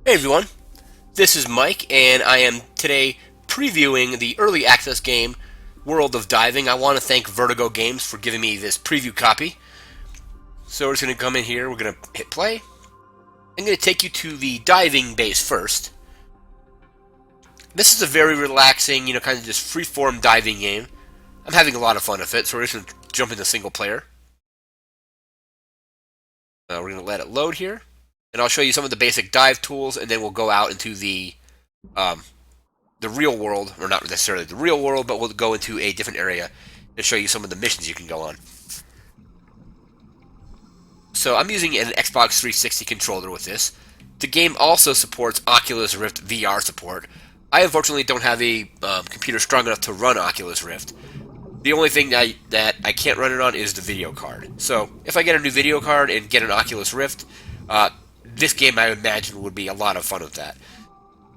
Hey everyone, this is Mike, and I am today previewing the early access game World of Diving. I want to thank Vertigo Games for giving me this preview copy. So we're just going to come in here, we're going to hit play. I'm going to take you to the diving base first. This is a very relaxing, kind of just free-form diving game. I'm having a lot of fun with it, so we're just going to jump into single player. We're going to let it load here, and I'll show you some of the basic dive tools, and then we'll go out into um, the real world, or not necessarily the real world, but we'll go into a different area and show you some of the missions you can go on. So I'm using an Xbox 360 controller with this. The game also supports Oculus Rift VR support. I unfortunately don't have a computer strong enough to run Oculus Rift. The only thing that I can't run it on is the video card. So if I get a new video card and get an Oculus Rift, this game I imagine would be a lot of fun with that.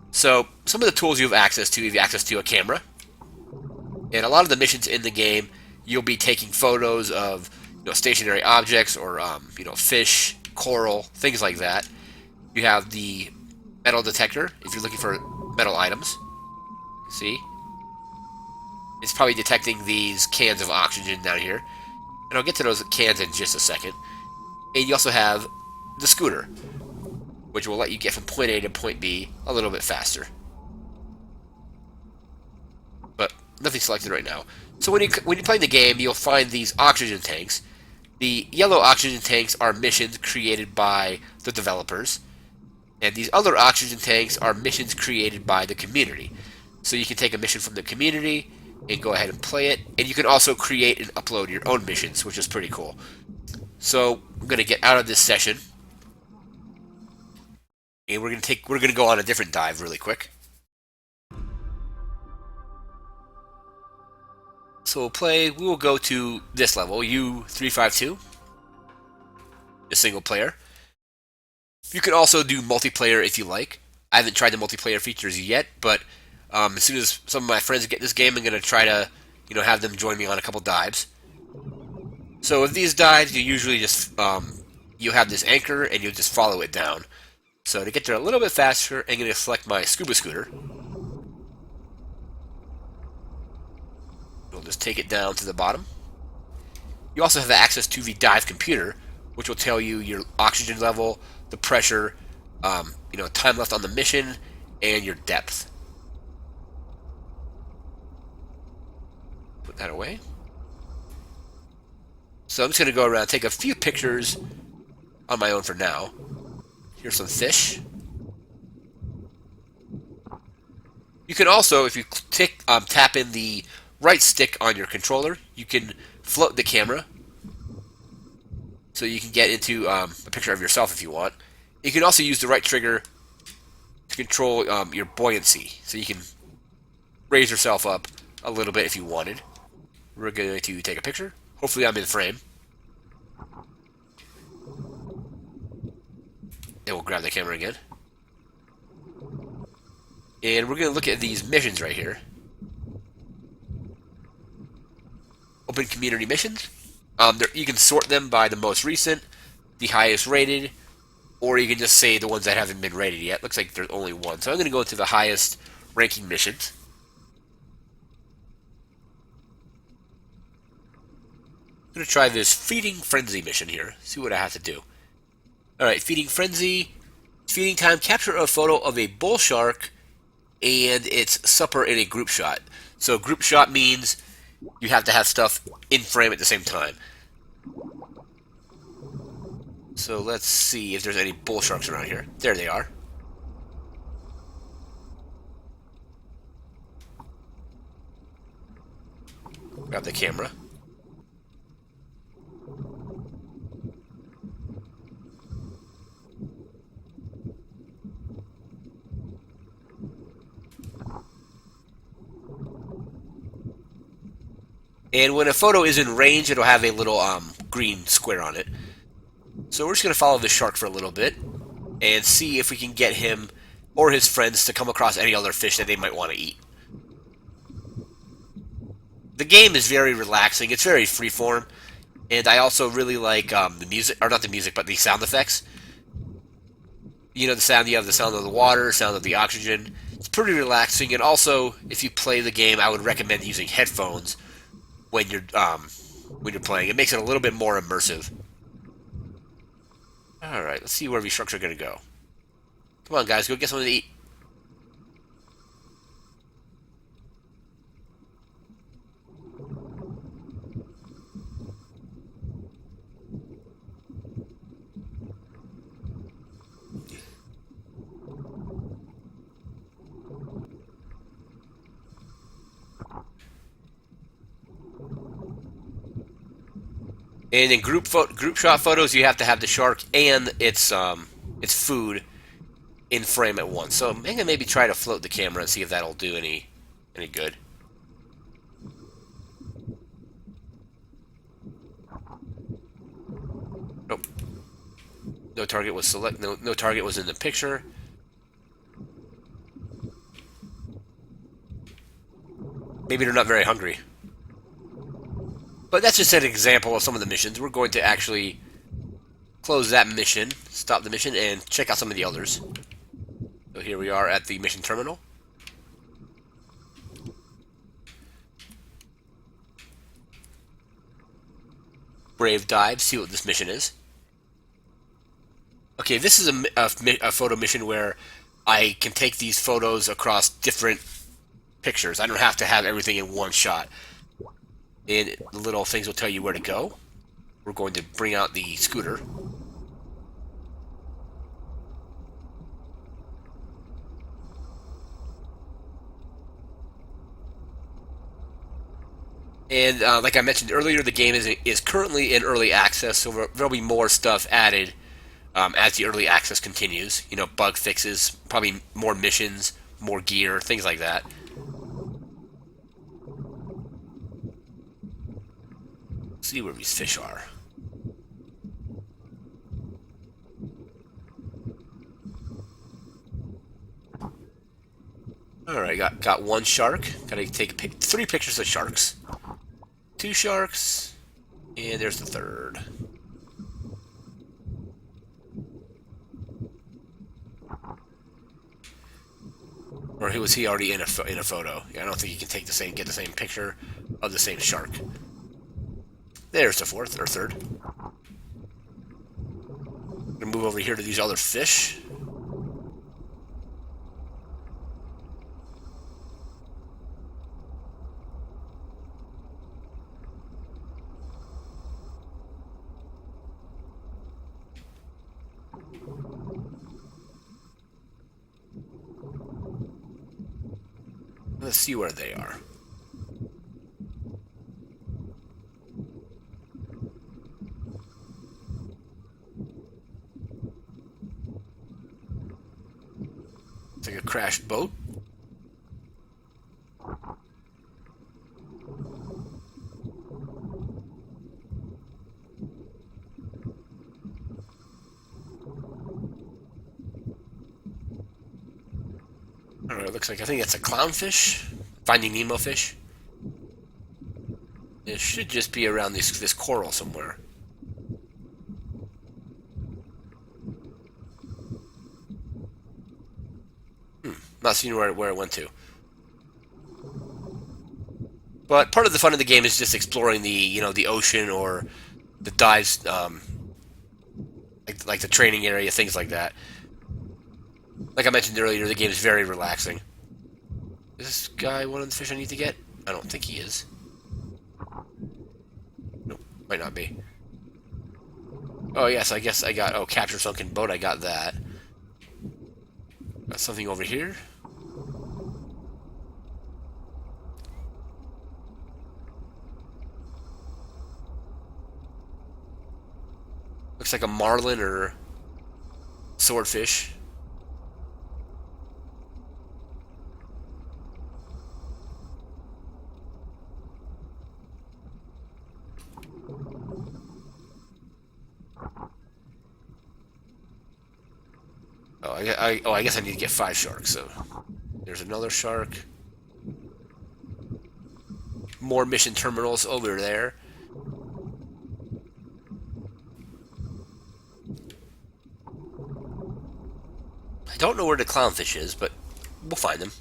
So some of the tools you have access to a camera, and a lot of the missions in the game, you'll be taking photos of stationary objects or fish, coral, things like that. You have the metal detector if you're looking for metal items. See, it's probably detecting these cans of oxygen down here, and I'll get to those cans in just a second. And you also have the scooter, which will let you get from point A to point B a little bit faster. But nothing selected right now. So when you play the game, you'll find these oxygen tanks. The yellow oxygen tanks are missions created by the developers, and these other oxygen tanks are missions created by the community. So you can take a mission from the community and go ahead and play it, and you can also create and upload your own missions, which is pretty cool. So I'm going to get out of this session, and we're going to go on a different dive really quick. So we will go to this level, U352, a single player. You can also do multiplayer if you like. I haven't tried the multiplayer features yet, but as soon as some of my friends get this game, I'm going to try to, have them join me on a couple dives. So with these dives, you usually just, you have this anchor and you just follow it down. So to get there a little bit faster, I'm going to select my scuba scooter. We'll just take it down to the bottom. You also have access to the dive computer, which will tell you your oxygen level, the pressure, time left on the mission, and your depth. Put that away. So I'm just going to go around and take a few pictures on my own for now. Here's some fish. You can also, if you tap in the right stick on your controller, you can float the camera, so you can get into a picture of yourself if you want. You can also use the right trigger to control your buoyancy, so you can raise yourself up a little bit if you wanted. We're going to take a picture. Hopefully I'm in frame. And we'll grab the camera again. And we're going to look at these missions right here. Open community missions. You can sort them by the most recent, the highest rated, or you can just say the ones that haven't been rated yet. Looks like there's only one. So I'm going to go to the highest ranking missions. I'm going to try this Feeding Frenzy mission here. See what I have to do. Alright, Feeding Frenzy. Feeding time. Capture a photo of a bull shark and its supper in a group shot. So group shot means you have to have stuff in frame at the same time. So let's see if there's any bull sharks around here. There they are. Grab the camera. And when a photo is in range, it'll have a little green square on it. So we're just going to follow the shark for a little bit and see if we can get him or his friends to come across any other fish that they might want to eat. The game is very relaxing. It's very freeform. And I also really like the music, or not the music, but the sound effects. You know, the sound, you have the sound of the water, sound of the oxygen. It's pretty relaxing, and also, if you play the game, I would recommend using headphones when you're playing. It makes it a little bit more immersive. All right, let's see where these sharks are gonna go. Come on, guys, go get something to eat. And in group shot photos, you have to have the shark and its food in frame at once. So I'm gonna maybe try to float the camera and see if that'll do any good. Nope. No target was select. No target was in the picture. Maybe they're not very hungry. But that's just an example of some of the missions. We're going to actually close that mission, stop the mission, and check out some of the others. So here we are at the mission terminal. Brave dive, see what this mission is. Okay, this is a photo mission where I can take these photos across different pictures. I don't have to have everything in one shot. And the little things will tell you where to go. We're going to bring out the scooter. And like I mentioned earlier, the game is currently in early access, so there'll be more stuff added as the early access continues. You know, bug fixes, probably more missions, more gear, things like that. Let's see where these fish are. All right, got one shark. Got to take 3 pictures of sharks. 2 sharks, and there's the third. Or was he already in a photo? Yeah, I don't think you can get the same picture of the same shark. There's the fourth or third. Gonna move over here to these other fish. Let's see where they are. It's like a crashed boat. I don't know, it looks like, I think that's a clownfish. Finding Nemo fish. It should just be around this coral somewhere. Not seeing where it went to. But part of the fun of the game is just exploring the ocean or the dives, like the training area, things like that. Like I mentioned earlier, the game is very relaxing. Is this guy one of the fish I need to get? I don't think he is. Nope, might not be. Oh yes, I guess I got, capture sunken boat, I got that. Got something over here. Looks like a marlin or swordfish. I guess I need to get 5 sharks, so there's another shark. More mission terminals over there. I don't know where the clownfish is, but we'll find them.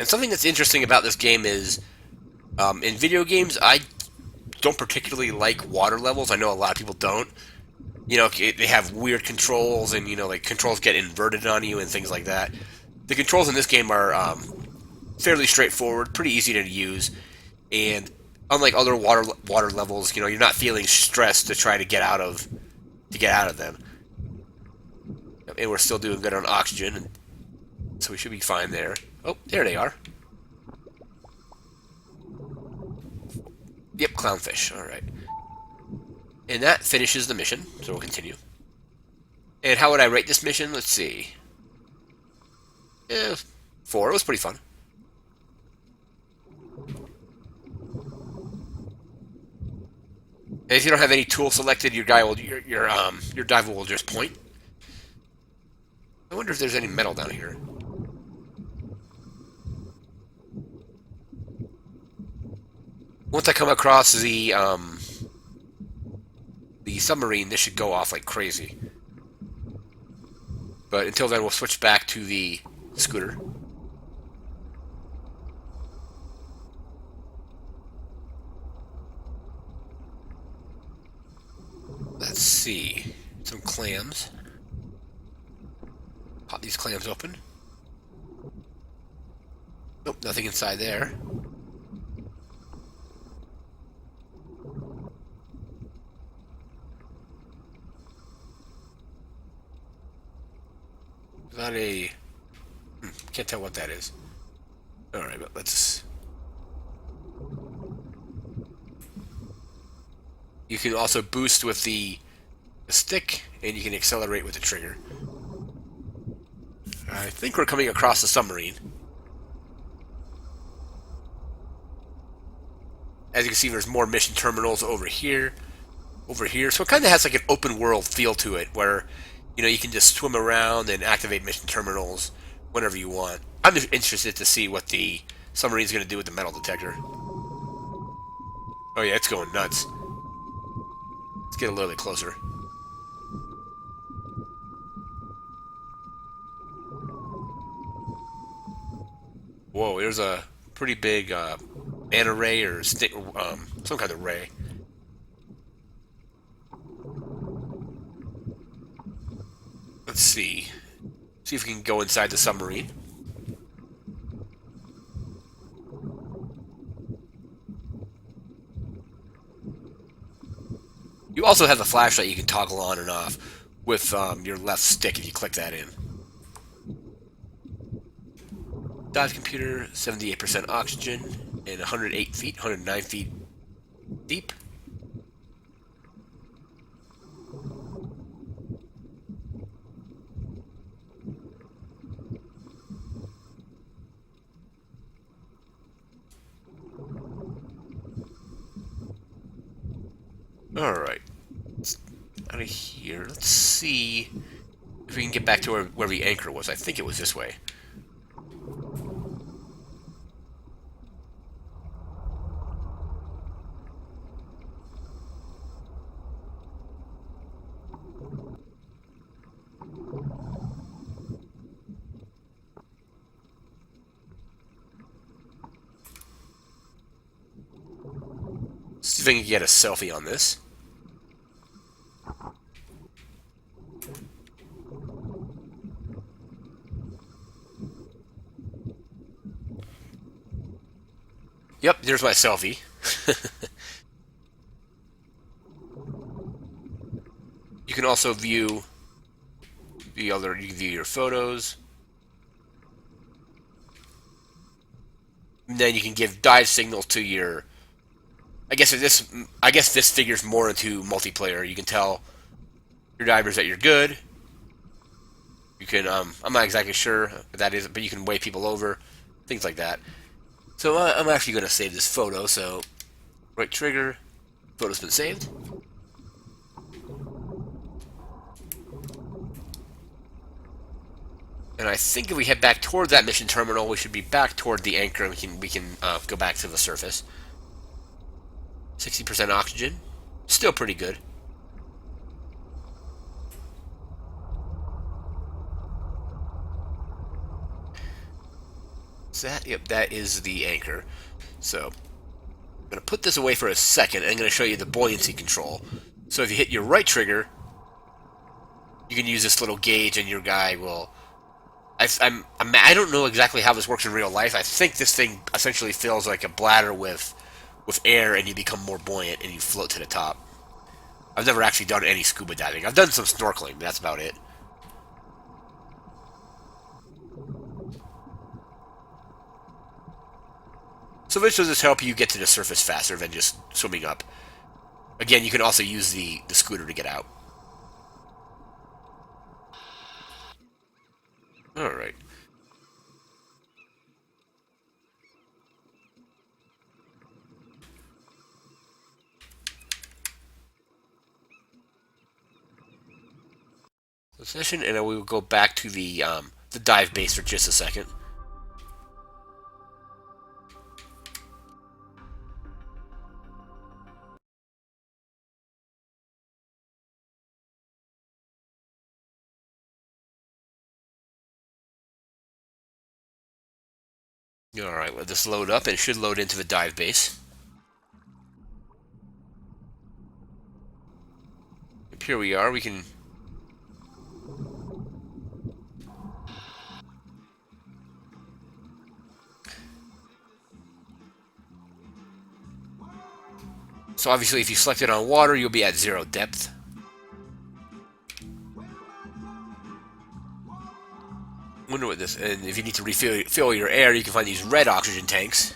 And something that's interesting about this game is, in video games, I don't particularly like water levels. I know a lot of people don't. You know, they have weird controls, and like controls get inverted on you and things like that. The controls in this game are fairly straightforward, pretty easy to use, and unlike other water levels, you're not feeling stressed to try to get out of them. And we're still doing good on oxygen, and so we should be fine there. Oh, there they are. Yep, clownfish. All right. And that finishes the mission, so we'll continue. And how would I rate this mission? Let's see. 4. It was pretty fun. And if you don't have any tool selected, your dive will just point. I wonder if there's any metal down here. Once I come across the submarine, this should go off like crazy. But until then, we'll switch back to the scooter. Let's see. Some clams. Pop these clams open. Nope, nothing inside there. Not a... can't tell what that is. Alright, but let's... You can also boost with the stick, and you can accelerate with the trigger. I think we're coming across the submarine. As you can see, there's more mission terminals over here. So it kind of has like an open world feel to it, where you can just swim around and activate mission terminals whenever you want. I'm just interested to see what the submarine's going to do with the metal detector. Oh yeah, it's going nuts. Let's get a little bit closer. Whoa, there's a pretty big manta ray or some kind of ray. Let's see. See if we can go inside the submarine. You also have the flashlight you can toggle on and off with your left stick if you click that in. Dive computer, 78% oxygen, and 108 feet, 109 feet deep. Alright. Out of here. Let's see if we can get back to where the anchor was. I think it was this way. See if I can get a selfie on this. Yep, there's my selfie. You can also view you can view your photos. And then you can give dive signals to your... I guess this figures more into multiplayer. You can tell your divers that you're good. You can I'm not exactly sure what that is, but you can wave people over, things like that. So I'm actually going to save this photo. So right trigger, photo's been saved. And I think if we head back toward that mission terminal, we should be back toward the anchor, and we can go back to the surface. 60% oxygen, still pretty good. Is that? Yep, that is the anchor. So I'm going to put this away for a second, and I'm going to show you the buoyancy control. So if you hit your right trigger, you can use this little gauge, and your guy will. I don't know exactly how this works in real life. I think this thing essentially fills like a bladder with air, and you become more buoyant, and you float to the top. I've never actually done any scuba diving. I've done some snorkeling, but that's about it. So this will just help you get to the surface faster than just swimming up. Again, you can also use the scooter to get out. Alright. Session, and then we will go back to the dive base for just a second. Alright, let this load up, and it should load into the dive base. Here we are, we can... So obviously if you select it on water, you'll be at 0 depth. Wonder what this... And if you need to refill your air, you can find these red oxygen tanks.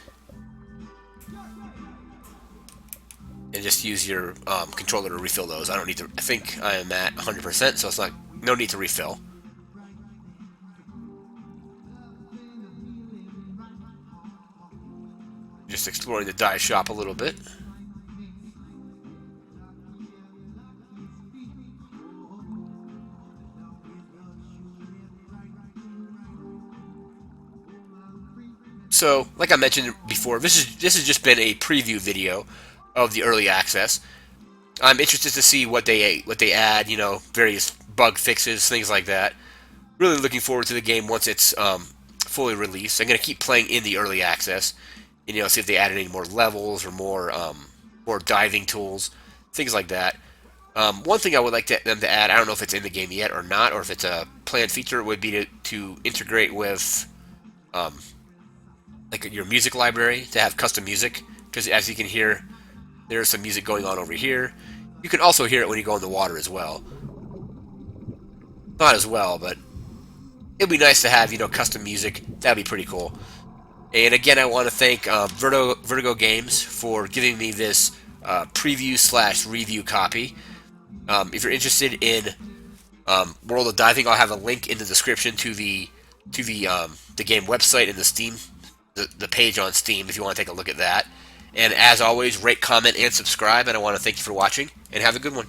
And just use your controller to refill those. I don't need to... I think I am at 100%, so it's not... No need to refill. Just exploring the dive shop a little bit. So, like I mentioned before, this has just been a preview video of the early access. I'm interested to see what they add, you know, various bug fixes, things like that. Really looking forward to the game once it's fully released. I'm gonna keep playing in the early access, and, you know, see if they added any more levels or more diving tools, things like that. One thing I would like them to add, I don't know if it's in the game yet or not, or if it's a planned feature, would be to integrate with like your music library, to have custom music, because as you can hear, there's some music going on over here. You can also hear it when you go in the water as well. Not as well, but it'd be nice to have, you know, custom music. That'd be pretty cool. And again, I want to thank Vertigo Games for giving me this preview/review copy. If you're interested in World of Diving, I'll have a link in the description to the game website and the Steam the page on Steam if you want to take a look at that. And as always, rate, comment, and subscribe. And I want to thank you for watching, and have a good one.